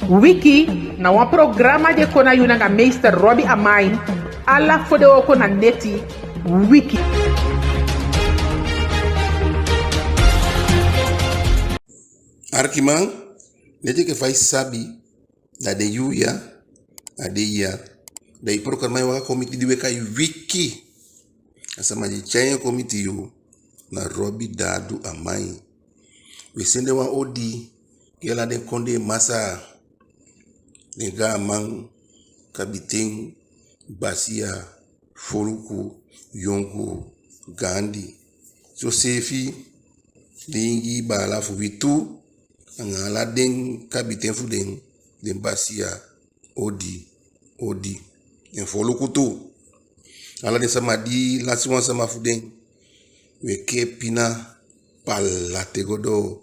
Wiki na wan programa de kona yuna nga meester Robbie Amai alla fode oko na neti Wiki. Arkiman, neti ke fai sabi da de yuya a de ya da i programa waka komiti di weka Wiki asama di chanye komiti yo na Robbie Dadu Amai. We sende wan odi yela den konde masa nega amang kabiting basia foluku yonku gandi so sefi dingi bala fu bitu angala den kabiting fu den basia odi en foluku tu ala den samadi lasiwan sama fu den we ke pina pala tegodo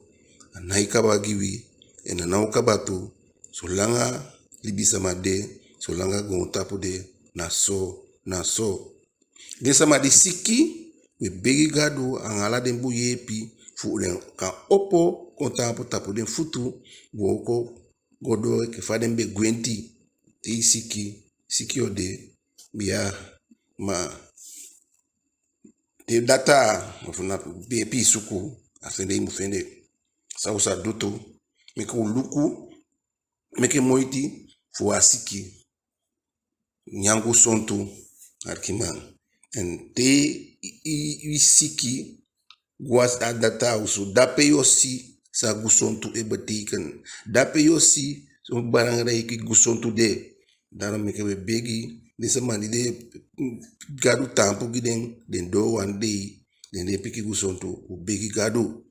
anaika bagiwi enanau kabatu solanga libisa made solanga gontapu de na so de sama di siki we begi gadu angala den bu yepi fu den ka opo kontapu tapu den futu woko godo ke faden be gwenti ti siki ode biya ma de data mafuna be pi suku afende mufende sausa duto meke luku meke moiti fu asiki nyangu sontu Arkiman en te i siki was adata usu dape yosi sa gusontu e batikan dape yosi so barang reiki gusontu de dara meke we begi de samani de gadu tampu giden den do one day den de piki gusontu u begi gadu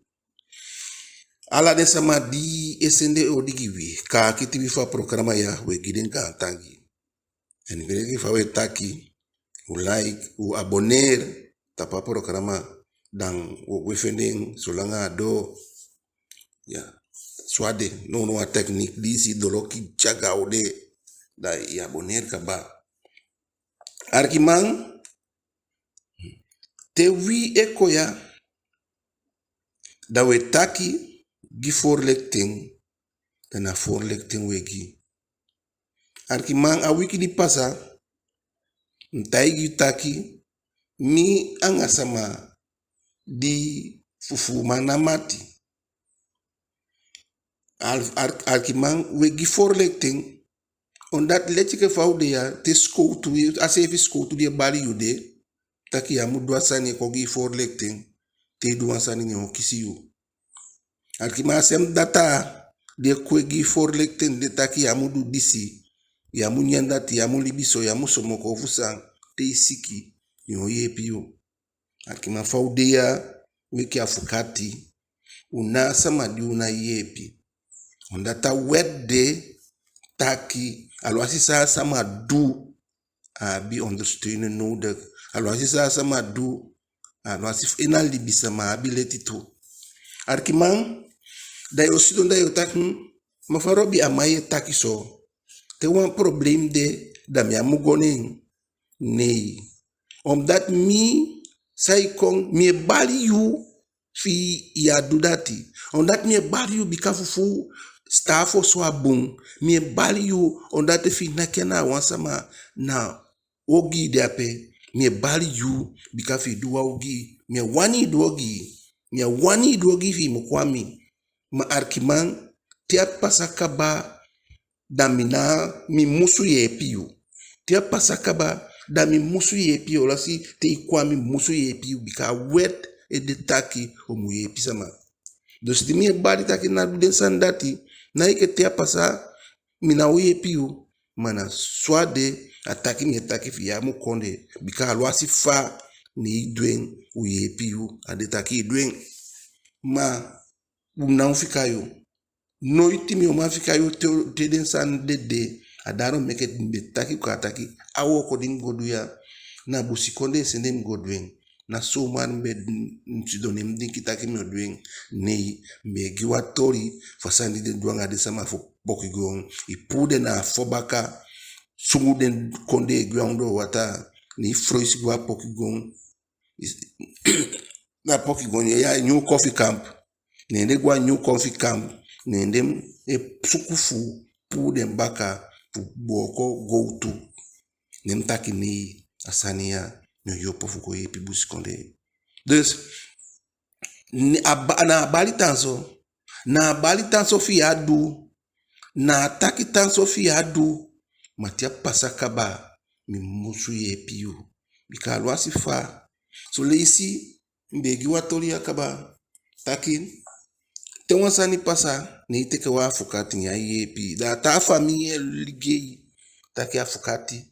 ala den sama di esende odigi wi ka kiti wi fa programa ya we giden ka tangi en vele fa we taki u like u abonner tapa programa dan we fending solanga do ya swade no a technique disi doloki chaga ode da i abonner ka ba Arkiman te wi ekoya da we taki gi forlecting dana forlecting wegi Arkiman a wiki di pasa ntaigi taki mi anga sama di fufu manamati Arkiman wegi forlecting omdat letike faude ya te skoutu asefi skoutu di bali yude taki ya mudu asani kogi forlecting te du asani ni okisi yu Arkiman sem data de kwegi forlecting de taki ya mudu disi ya mu nyandati ya mu libiso ya mu somoko fusang te siki yo yepiyo Arkiman faude ya wiki afukati una sama di una yepi ondata wedde taki alwasi sa sama du abi ondersteunen nodig alwasi sa sama du alwasi enal libisa ma abi letito Arkiman da yo sidon da yo taki ma Robbie Amai taki so te wan problem de da mi amugoning nei omdat mi sai kong mi bali yu fi ya dudati omdat mi bali yu bikafufu stafo so abung mi bali yu omdat fi nakena wansama na ogi de ape mi bali yu bikafi duwa ogi mi wani duogi fi mkwami ma Arkiman tia pasakaba damina mi musu ye piu tia pasakaba da mi musu ye piu lasi te ikwami musu ye piu bika wet e de taki o mu ye pisama dus di mi bari taki na den sandati na ike tia pasa mina o ye piu mana swade ataki mi taki fi ya mu konde bika alwasi fa ni duen u ye piu ade taki duen ma unang fikayo no itimi o mafikayo te den san de adaro meke taki ko ataki awo ko din goduya na busikonde sendem godwen na so man be nsidonem din kitaki mi odwen nei me giwatori fasandi de duanga de sama fo bokigon ipude na fobaka sungu den konde gwaondo wata ni froisi gwa pokigon na pokigon ya new coffee camp nende gwa new coffee camp nende e sukufu pu den baka pu boko go to nem taki ni asania no yopo fuko yepi buskonde. Dus na bali tanso fi adu na taki tanso fi adu matia pasakaba mi musu yepi yu bikalwa sifa so leisi mbegi watori akaba taki te wansani pasa ni teke wa fukati ni yepi da ta famille ligei taki afukati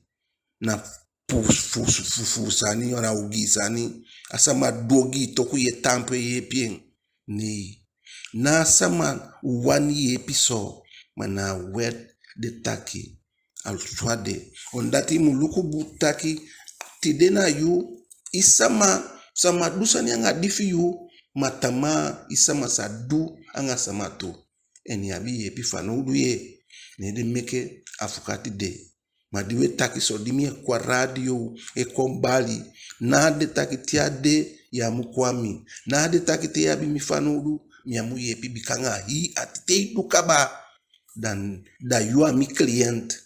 na fufu sani ona ugi sani asama dogi toku ye tampe ye pien ni na sama wani ye piso mana wet de taki al swade ondati muluku butaki tidena yu isama sama dusani anga difi yu matama isama sadu anga samato eni abi ye pifano udu ye ne de meke afukati de madiwe taki so dimie kwa radio e kombali na de taki tiade ya mukwami na de taki te ya bimifanudu miamu ye bikanga hi atite dukaba dan da yua mi client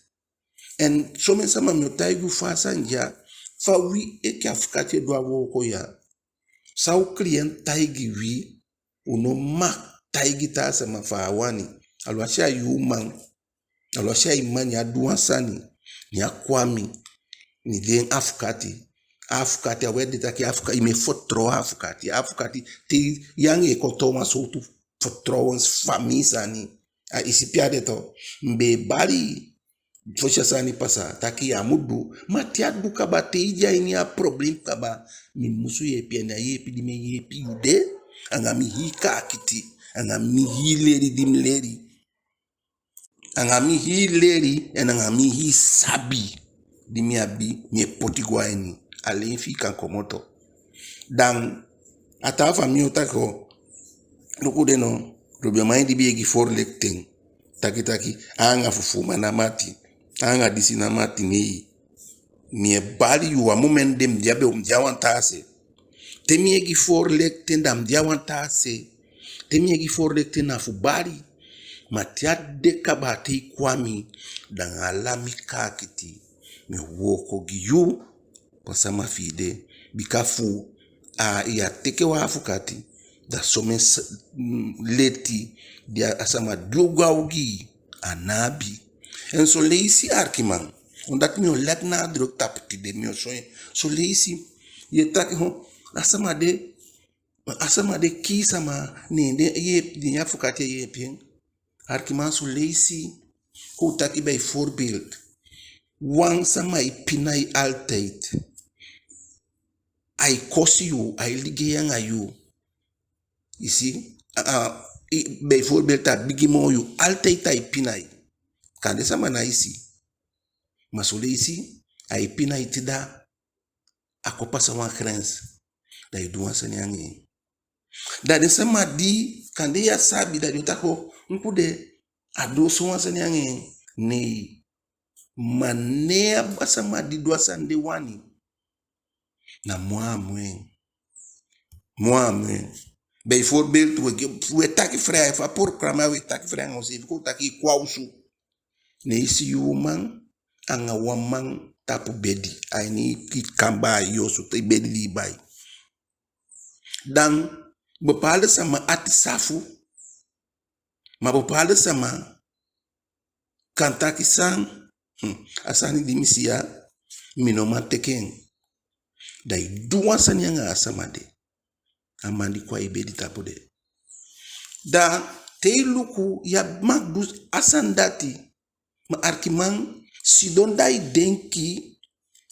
en so men sama mi taigu fa sanja fa wi e ka fukati do awo ko ya sa u client taigi wi uno ma taigi ta sama fa wani alwasha yuman alwasha imani aduwa sani ni akwami ni den afukati awede taki afuka ime fotro afukati ti yange kotoma so tu fotro ons famisa ni a isipiade to mbe bari fosha sani pasa taki amudu matia duka bate ija ini a problem kaba mi musu ye pia na ye pi dime ye pi ude anga mi hika akiti anga mi hileri dimleri anga mi hileri anga mi hi sabi di mi abi mi potigwa eni ale fi kan komoto dan ata fami otako loko de no robe mai di biegi for lecting taki anga fufu manamati anga disina mati ni mi bali yu a moment dem diabe diawantase te mi egi for lecting dam diawantase te mi egi for lecting na fu bali matia de kabate kwami dan alami kakiti mi woko giyu pasama fide bikafu ya teke wa afukati da some leti dia asama dioga ugi anabi en so leisi arkiman ondat mi lek na drok tapti de mi so leisi ye tak ho asama de ki sama ne de ye di afukati ye pien arkiman so leisi ko taki bij voorbeeld wan sama ipinai altijd ai kosi yu ai ligeyang ayu you see bijvoorbeeld dat bigimo yu altijd ai pinai kan de sama na isi masole isi ai pinai tida akopa sama grens da yu duwan sani angi da de sama di kan de ya sabi da yu tako nkude ado so sani angi ne manea basama di dua sande wani na moamwe bijvoorbeeld we taki vrij fa programma we taki vrij ons even ko taki kwausu ne isi human anga waman tapu bedi aini kit kamba yosu te bedi li bai dan bepaalde sama ati safu ma bepaalde sama kantaki sang asani dimisia minoma teken dai duwa sanyanga asamade amandi kwa ibedi tapode da teiluku ya magdus asandati ma arkiman sidon dai denki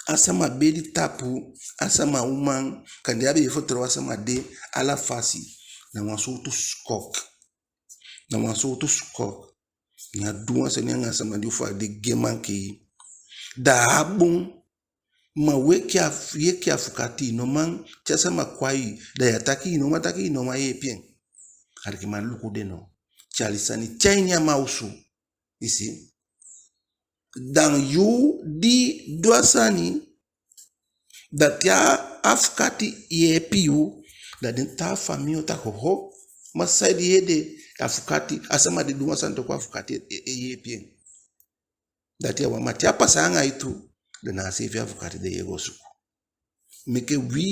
asama bedi tapu asama uman kandiabe fotro asama de ala fasi na wansotu skok na duwa sanyanga asama fa de gemanki da abun ma yeki afukati no man chasa makwai da yataki no mataki no ma yepien arkiman luku de no chalisani chainya mausu isi dan yu di dwasani dat ya afukati yepiu da den ta famio ta ho masaidi yede afukati asama de duwa santo kwa afukati yepien dati ya wamati apa sanga itu de na sefi avukati de yego suku meke wi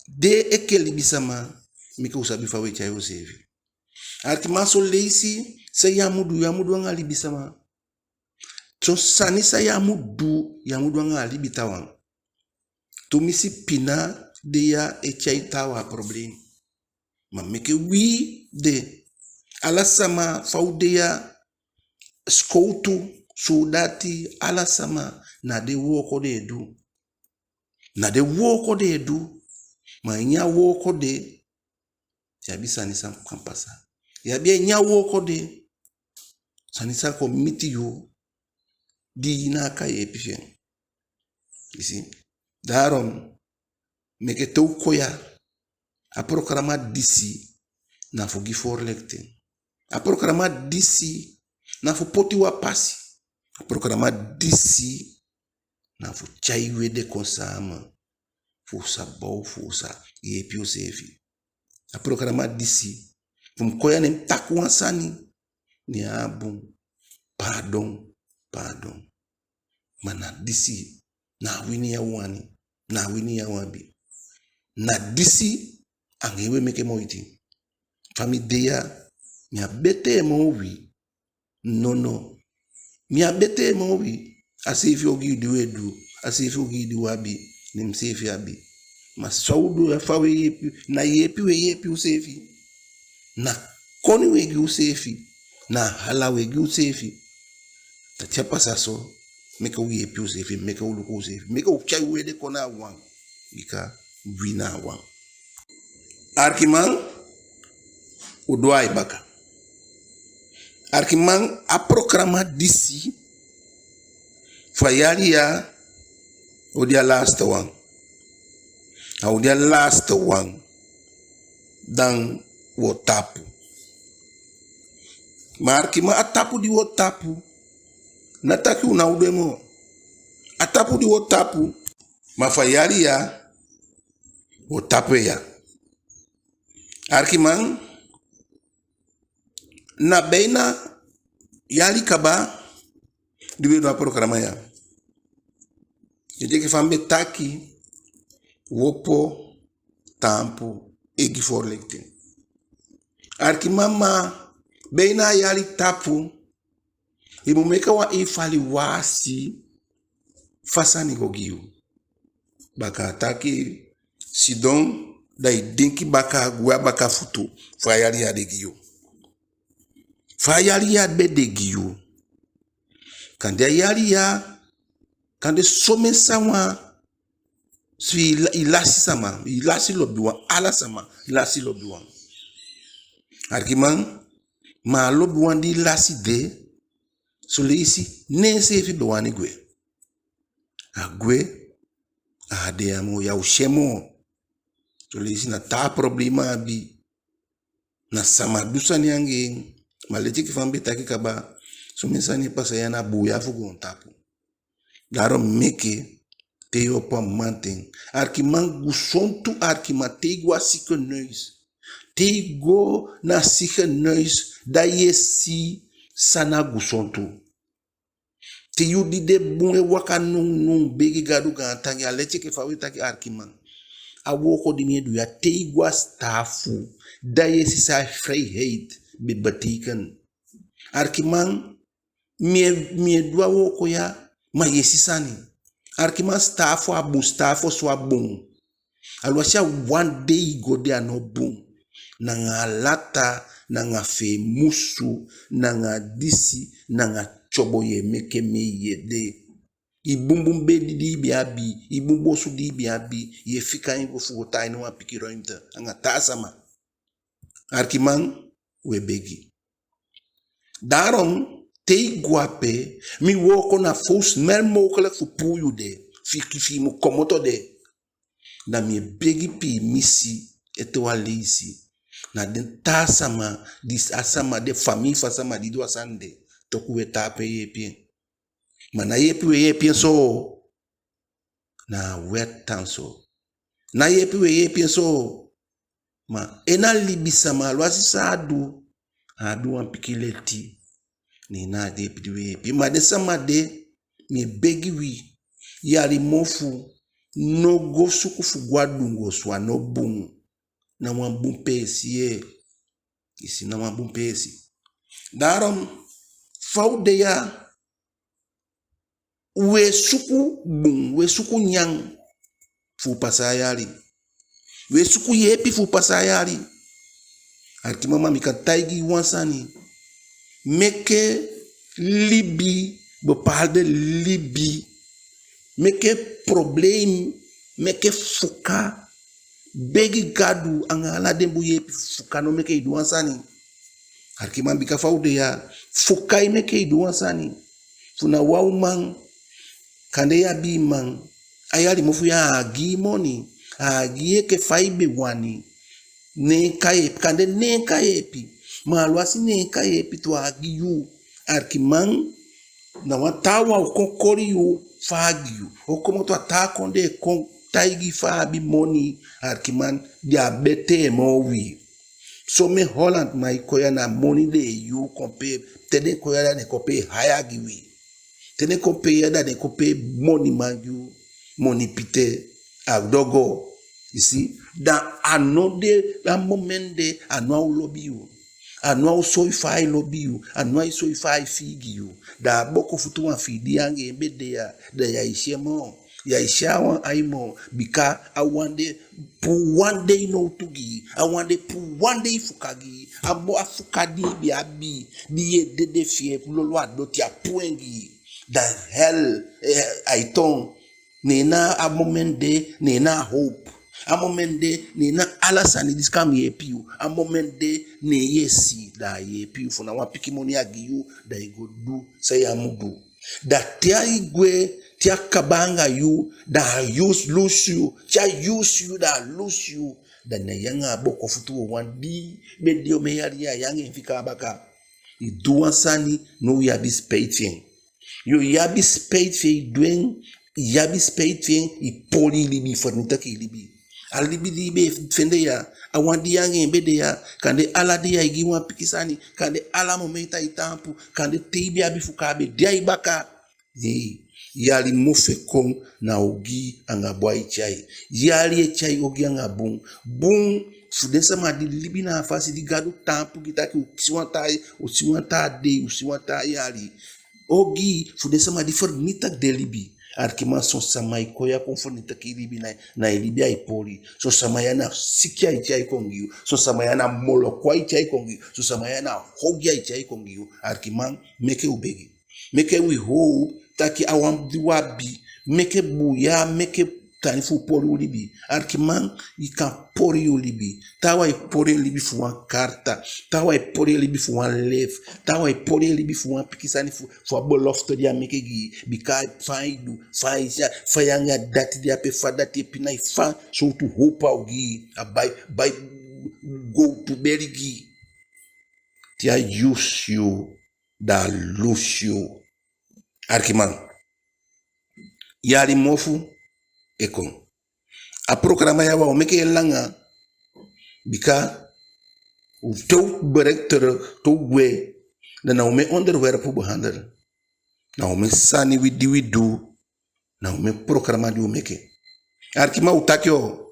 de ekeli bisama meke usabi fawe chayo sefi arki maso leisi sa yamudu ngali bisama so sani sa yamudu ngali bitawan tumisi pina de ya echaitawa problem ma meke wi de alasama faudeya skoutu sudati alasama na de woko de edu ma nya woko de yabi sanisa kampasa yabi nya woko de sanisa community yo di na ka epifien isi darom meke to koya a programa disi na fugi for lecting a programa disi na fu poti wa pasi a programa disi na fu chaiwe de konsama fu sabou fu sa yepio sefi a programa disi fu koya nem takwa sani ni abu pardon mana disi na wini ya wani na wini ya wabi na disi angewe meke moiti famideya mia bete mowi nono mia bete mowi asifi ogidi wedu asifi ogidi wabi ni msefi abi masaudu ya fawe yepi na yepi usefi na koni wegi usefi na hala wegi usefi tachapa saso meka yepi usefi meka uluku usefi meka uchai wede kona wang ika wina wang arkiman udwai baka arkiman a programa disi fayali ya odia last one dan wotapu markima atapu di wotapu nataki una udemo atapu di wotapu mafayali ya wotapu ya arkiman na beina yali kaba diwe do programa ya yeke fambe taki wopo tampo egi for lecting arki mama beina yali tapu ibu meka wa ifali wasi fasani gogiu baka taki sidon dai dinki baka gwa baka futu fayali ya degiu fayali ya bedegiu kande yali ya kande some sama si ilasi sama ilasi lobiwa ala sama ilasi lobiwa arkiman ma lobiwa di lasi de so leisi nese fi bewani gwe agwe ade amo ya ushemo so leisi na ta problema abi na sama dusani yange maleti kifambe taki kaba so mesani pasa yana buya fugo ontapu daro meke teo pa manten arkiman gusontu arkima tegwa sike neus tego na sike neus da yesi sana gusontu te yudi de bunge waka nung begi gadu gantangi aleti ke fawi taki arkiman awoko di medu ya tegwa stafu da yesi sa vrijheid bebatiken arkiman mie dua woko ya ma yesi sani arkima stafu abu stafu swa bun alwasia one day go there no bun na nga lata na nga fe musu na nga disi na nga chobo ye meke me yede ibumbum be di biabi ibumbo su di biabi ye fika ingo futa ino apikiro imta nga tasama arkiman webegi daarom te guape mi woko na fos mer mogelijk voor puyu de fi mu komoto de na mi begi pi misi eto alisi na den tasama dis asama de famille fasama di do asande to ku tape yepi mana yepi so na wetan so na yepi so ma ena libisama lwasi sadu adu ampikileti ni na de pidiwe pi ma de sama de mi begi wi yari mofu no go suku fu gwadungo swa no bung na wan bung pesi isi na wan bung pesi daarom faude ya we suku bung we suku nyang fu pasayari we suku yepi fu pasayari arki mama mika taigi wansani meke libi bepaalde libi meke probleem meke fuka begi gadu angala dembu yepi fuka no meke idu wansani arki mama mika faude ya fuka meke idu wansani funa wauman kande ya bimang ayali mofu ya agi moni agi ke faibe wani ne kaep kande ne kaepi malwasi ne kaepi to agi yu arkimang na watawa ukonkori yu fagi yu okomo to atakonde kon taigi fabi moni arkiman diabete mowi so me Holland mai koya na moni de yu kompe tede koya ne kompe hayagi wi tene kompe yada ne kompe moni manju moni pite agdogo you see da anode la momende anwa lobby you anwa soifai lobby you anwa soifai figi you da boko futu wa fidi yange embede ya da ya ishemo ya ishawa aimo bika awande pu one day no tugi awande pu one day fukagi abo afukadi bi abi biye dede fie lolo adoti apuengi the hell aiton nena a moment de nena hope a moment de nena alasani diskam ye piu a moment de ne yesi da ye piu funa wa pikimoni agiyu da igodu say amudu da tia igwe tia kabanga you da use lose you tia use you da lose you da ne yanga boko futu wandi medio me yari ya yange fika baka iduansani no ya bi spaiting yo yabi spade fe dwen yabi spade fe I poli libi fornita ki libi al libi libi fende ya awandi yange mbede ya kande ala de ya igi wan pikisani kande ala momenta itampu kande teibi abi fukabe dia ibaka yali mofe kong na ogi anga boy chai yali chai ogi anga bung fudensa ma di libi na afasi di gadu tampu kitaki usiwanta de usiwanta yali ogi fudensa ma di fornita delibi arkima son samai koya konfornita kilibi na elibi ai poli so samaya na sikia ichai kongiu so samaya na molo kwa ichai kongiu so samaya na hogia ichai kongiu arkima meke ubegi meke we hope taki awam diwabi meke buya meke tanifu poli ulibi arkiman ika pori ulibi tawa I pori ulibi fu wan karta tawa I pori ulibi fu wan lef tawa I pori ulibi fu wan pikisani fu abolofto dia meke gi bika faidu faisha fayanga dati dia pe fadati pina ifa so to hope ogi abai by go to berigi tia use you da lose you arkiman yari mofu ekon a programa ya wa meke langa bika to berekter to we da na me onderwerp behandel na me sani we do na me programa di meke arkima utakio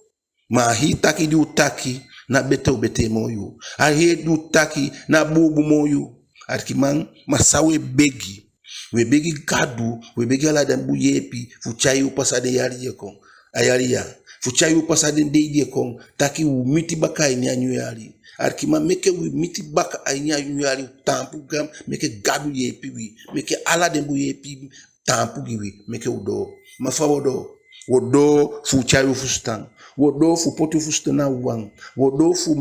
ma hi taki di utaki na bete moyo a he di utaki na bubu moyo arkiman masawe begi we begi gadu we begi ala dan buyepi fuchai upasade yari yeko ayaria fuchai upasade ndei yeko taki umiti baka inyanyu yari arkima meke we miti baka inyanyu yari tampu gam meke gadu yepi wi meke ala dan buyepi tampu giwi meke udo mafawodo wodo fuchai ufustan wodo fu poti fustana wang wodo fu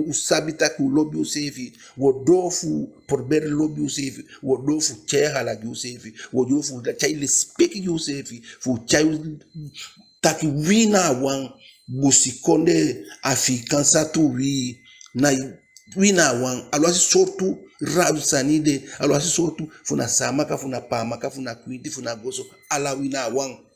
usabita ku lobby usefi wodo fu porber lobby usefi wodo fu cheha la usefi wodo fu da chai speak usefi fu chai taki wina wang busikonde afikansa tu wi na wina wang alwasi sortu rabu sanide alwasi sortu funa samaka funa pamaka funa kwiti funa goso ala wina wang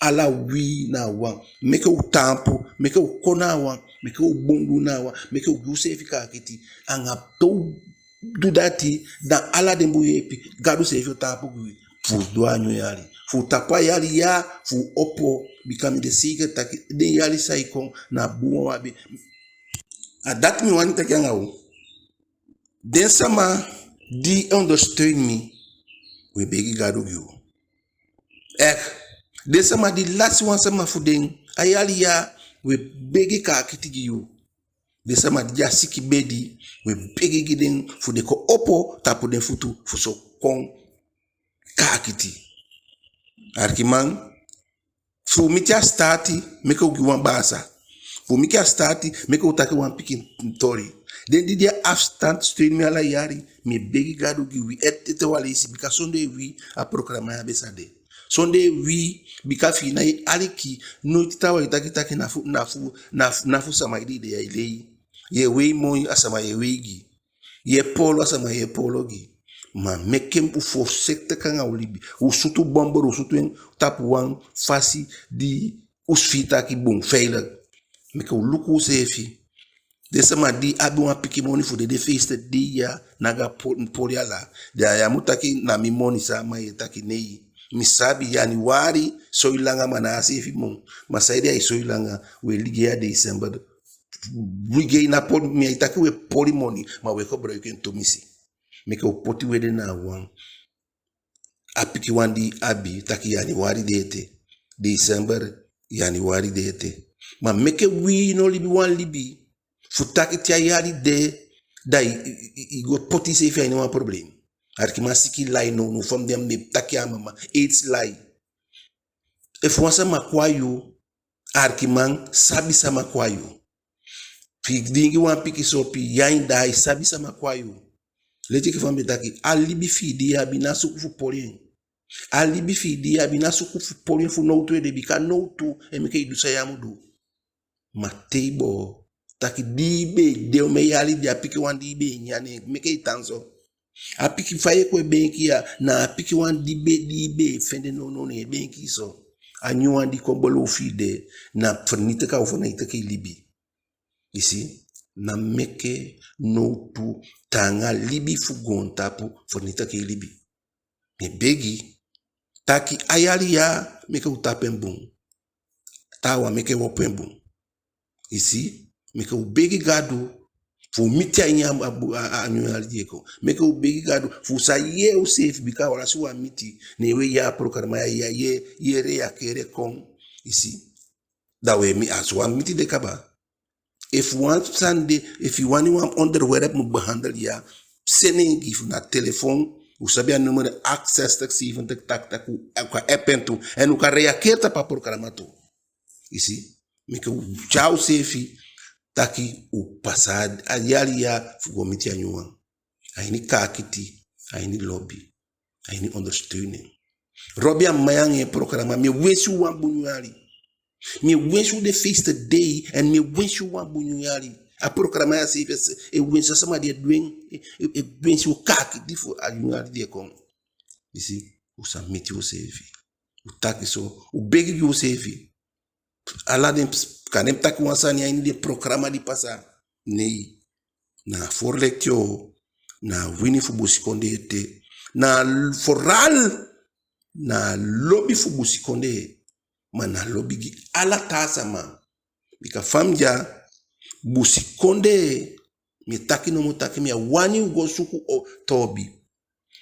ala wi na wa meke u tampo meke u kona wa meke u bongu na wa meke u yusefi ka kiti anga to do dati dan ala den buyepi gadu se fio tapu gui fu do anyo yali fu tapwa yali ya fu opo become the secret taki den yali saikon na buwa wabi dat mi wani taki ngau den sama di understand me we begi gadu gui den sama di last one sama fu den ayali ya we begi ka kitigi you de sama dia siki bedi we begi giden fu de ko opo tapu den futu fu so kon kakiti arkiman fu mitia starti meko giwan basa fu mitia starti meko utake wan pikin tori den di dia afstand strain mi ala yari mi begi gadu gi wi ette wala isi bika sonde wi a programa ya besade sonde wi bika fi na aliki no titawa itaki nafu sama idi ya ilei ye wei moi asama ye weigi ye polo asama ye polo gi ma mekem u fo sekte kanga ulibi usutu bomber usutu en tapu wan fasi di usfita ki bon feila meke uluku sefi de sama di abi wan piki moni fu de feiste di ya naga poliala de ya mutaki na mi moni sama ye taki nei misabi yani wari soilanga mana sefi mon masaidi ay soilanga we ligia de December wige na pod mi itaki we polimoni ma we ko bro ken to misi meke opoti we de na wan apiki wandi abi taki yani wari dete December yani wari dete ma meke we no libi wan libi futaki tia yari de dai go poti se fi no problem arki masiki lai no from them me taki mama it's lie if wansa makwayo arki man sabi sama kwayo dingi wan piki sopi yain dai sabi sama kwayo leti ke fambe taki alibi fidi abina suku polien alibi fidi abina suku polien fu no to de bika no to emike idusa yamudu matebo taki dibe de o me yali dia piki wan dibe nyane meke itanzo apiki faye ko benki ya na apiki wan dibe fende no ne benki so anyu wan di kombolo fide na fernite ka ofona itake libi isi na meke no tu tanga libi fugon tapu fornita ke libi me begi taki ayali ya meke utapembun tawa meke wopembun isi meke ubegi gadu fu mitia nya anyu aldieko meke ubegi gadu fu sa ye o safe bika wala suwa miti ne we ya prokarma ya ye re ya kere kon isi dawe mi aswa miti de kaba. If one Sunday, if you want to underwear up mu handle ya, sending give na telephone, usabi a numero access taxi even tak kwa epentu, en uka reakerta pa programato. You see, mika chao sefi taki u pasad ayali ya fugomiti ya nyuang. Aini kakiti, aini lobby, aini understanding. Robi a mayang programa me wesu wan bunyali. Me wish you the feast day and me wish you one bunyali. A programa ya se e wish sama dia doing e wish you kak difo alunyali dia kon. You see, u submit you sefi. U taki so, u beg you sefi. Ala dem kanem taki wansani ya de programa di pasa. Nei. Na for lecture na wini fu busikonde te. Na foral na lobby fu busikonde. Mana lobigi ala tasama bika famja busikonde mitaki no mutaki mia wani ugo suku o tobi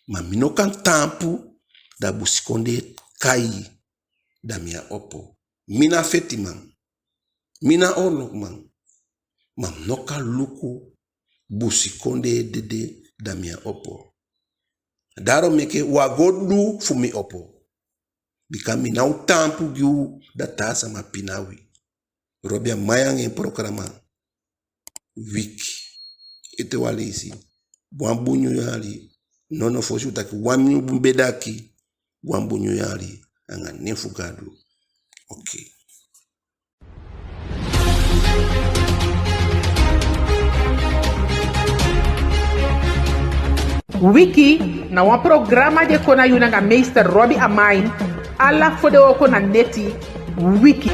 ma minokan tampu da busikonde kai da mia opo mina fetiman mina olokman ma mnoka luku busikonde dede da mia opo daro meke wagodu fumi opo bikami na utampu giu da tasa mapinawi. Robia mayang en programa wiki. Ite wale isi. Wambunyu yali. Nono foshu taki waminu bumbedaki. Wambunyu yali. Anga nefugadu. Okay. Wiki na wa programa de kona yunanga Meester Robbie Amain ala fode oko na neti wiki.